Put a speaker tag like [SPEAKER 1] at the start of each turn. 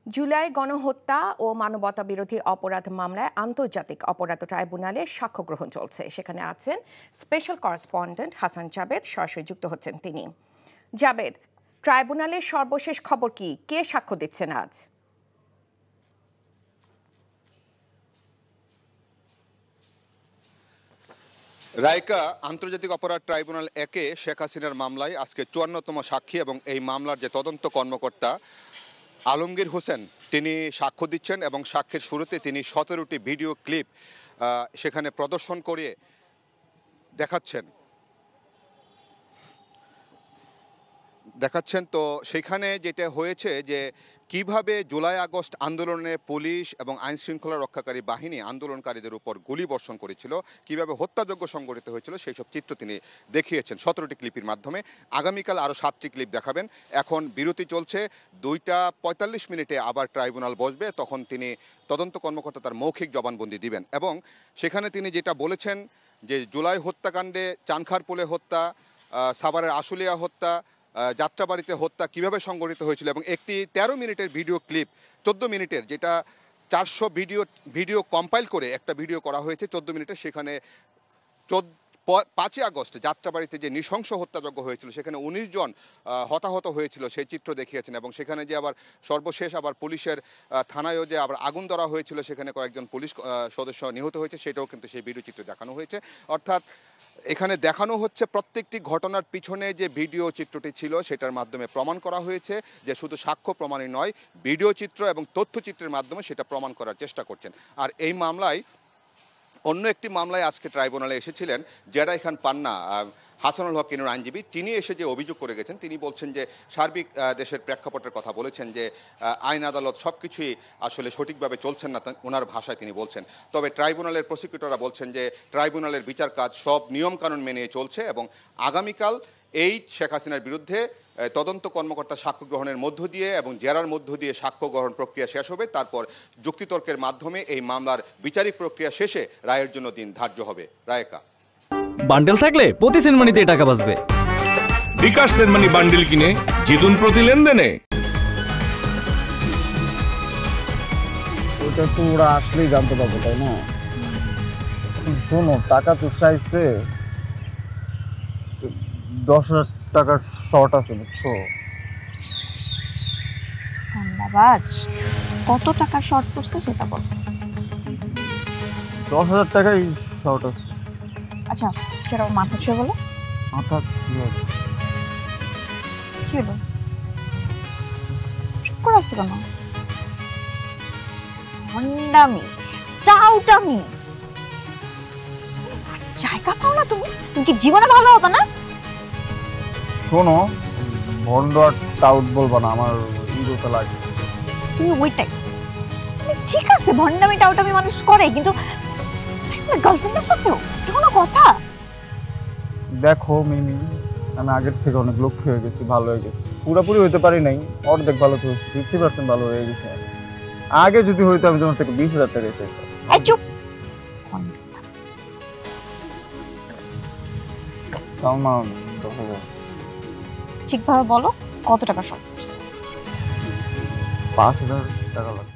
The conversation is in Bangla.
[SPEAKER 1] জুলাই গণহত্যা ও মানবতাবিরোধী অপরাধ মামলায় আন্তর্জাতিক অপরাধ ট্রাইব্যুনালে সাক্ষ্য গ্রহণ চলছে। সেখানে আছেন স্পেশাল করেসপন্ডেন্ট হাসান জাবেদ, সরাসরি যুক্ত হচ্ছেন তিনি। জাবেদ, ট্রাইব্যুনালের সর্বশেষ খবর কি? কে সাক্ষ্য দিচ্ছেন আজ?
[SPEAKER 2] রাইকা, আন্তর্জাতিক অপরাধ ট্রাইব্যুনাল 1-এ শেখ হাসিনার মামলায় আজকে 54তম সাক্ষী এবং এই মামলার যে তদন্ত কর্মকর্তা আলমগীর হোসেন তিনি সাক্ষ্য দিচ্ছেন এবং সাক্ষ্যের শুরুতে তিনি 17টি ভিডিও ক্লিপ সেখানে প্রদর্শন করে দেখাচ্ছেন। তো সেখানে যেটা হয়েছে যে কিভাবে জুলাই আগস্ট আন্দোলনে পুলিশ এবং আইন শৃঙ্খলা রক্ষাকারী বাহিনী আন্দোলনকারীদের উপর গুলি বর্ষণ করেছিল, কিভাবে হত্যাযজ্ঞ সংঘটিত হয়েছিল সেই সব চিত্র তিনি দেখিয়েছেন 17টি ক্লিপের মাধ্যমে। আগামীকাল আরও 7টি ক্লিপ দেখাবেন। এখন বিরতি চলছে, 2টা 45 মিনিটে আবার ট্রাইব্যুনাল বসবে, তখন তিনি তদন্ত কর্মকর্তা তার মৌখিক জবানবন্দি দিবেন এবং সেখানে তিনি যেটা বলেছেন যে জুলাই হত্যাকাণ্ডে চানখারপুলে হত্যা, সাভারের আশুলিয়া হত্যা, যাত্রাবাড়িতে হত্যা কিভাবে সংঘটিত হয়েছিল এবং একটি 13 মিনিটের ভিডিও ক্লিপ 14 মিনিটের, যেটা 400 ভিডিও কম্পাইল করে একটা ভিডিও করা হয়েছে 14 মিনিটের। সেখানে 5ই আগস্ট যাত্রাবাড়িতে যে নৃশংস হত্যাযজ্ঞ হয়েছিল সেখানে 19 জন হতাহত হয়েছিল সেই চিত্র দেখিয়েছেন এবং সেখানে যে আবার সর্বশেষ আবার পুলিশের থানায়ও যে আবার আগুন ধরা হয়েছিল, সেখানে কয়েকজন পুলিশ সদস্য নিহত হয়েছে, সেটাও কিন্তু সেই ভিডিও চিত্রে দেখানো হয়েছে। অর্থাৎ এখানে দেখানো হচ্ছে প্রত্যেকটি ঘটনার পিছনে যে ভিডিও চিত্রটি ছিল সেটার মাধ্যমে প্রমাণ করা হয়েছে যে শুধু সাক্ষ্য প্রমাণই নয়, ভিডিও চিত্র এবং তথ্যচিত্রের মাধ্যমে সেটা প্রমাণ করার চেষ্টা করছেন। আর এই মামলায় অন্য একটি মামলায় আজকে ট্রাইব্যুনালে এসেছিলেন জেডাই খান পান্না, হাসানুল হক কিনুর আইনজীবী। তিনি এসে যে অভিযোগ করে গেছেন, তিনি বলছেন যে সার্বিক দেশের প্রেক্ষাপটের কথা বলেছেন যে আইন আদালত সব কিছুই আসলে সঠিকভাবে চলছেন না, ওনার ভাষায় তিনি বলছেন। তবে ট্রাইব্যুনালের প্রসিকিউটররা বলছেন যে ট্রাইব্যুনালের বিচার কাজ সব নিয়মকানুন মেনে চলছে এবং আগামীকাল এই শেখ হাসিনার বিরুদ্ধে তদন্ত কর্মকর্তা সাক্ষ্য গ্রহণের মধ্য দিয়ে এবং জেরার মধ্য দিয়ে সাক্ষ্য গ্রহণ প্রক্রিয়া শেষ হবে। তারপর যুক্তিতর্কের মাধ্যমে এই মামলার বিচারিক প্রক্রিয়া শেষে রায়ের জন্য দিন ধার্য হবে। রায়কা,
[SPEAKER 3] বান্ডেল থাকলে প্রতি সেনমানিতে টাকা বাঁচবে।
[SPEAKER 4] বিকাশ সেনমানি বান্ডেল কিনে জিতুন প্রতি লেনদেনে।
[SPEAKER 5] ওটা তো ওরা আসলেই জানতে পারবো, তাই না? শোনো, টাকা তো চাইছে, 10,000 টাকার শর্ট আছে, বুঝছো?
[SPEAKER 6] ধন্যবাদ। কত টাকা শর্ট পড়ছে সেটা বল।
[SPEAKER 5] 10,000 টাকাই শর্ট আছে।
[SPEAKER 6] আচ্ছা, সেটা মাথা ছুঁয়ে বলো।
[SPEAKER 5] মাথা
[SPEAKER 6] কি হলো? চুপ করে আসছো কেন? ভণ্ডামি, টাউটামি, জায়গা পাও না তুমি? তুমি কি জীবনে ভালো হবে না?
[SPEAKER 5] শোনো, ভন্ড আর টাউট বলবো না, আমার ইগোতে লাগে।
[SPEAKER 6] তুমি ওইটাই ঠিক আছে, ভণ্ডামি টাউটামি মানুষ করে, কিন্তু গার্লফ্রেন্ডের সাথেও কোনো কথা?
[SPEAKER 5] দেখো মিমি, আমি আগের থেকে অনেক লক্ষ্য হয়ে গেছি, ভালো হয়ে গেছি। পুরোপুরি হইতে পারি নাই, অর্ধেক ভালো তো 50% ভালো হয়ে গেছে। আগে যদি হইতো আমি তোমার থেকে 20,000 টাকা চাইতাম।
[SPEAKER 6] চুপ। ঠিকভাবে বলো, কত টাকা শর্ট পড়ছে?
[SPEAKER 5] 5,000 টাকা লাগবে।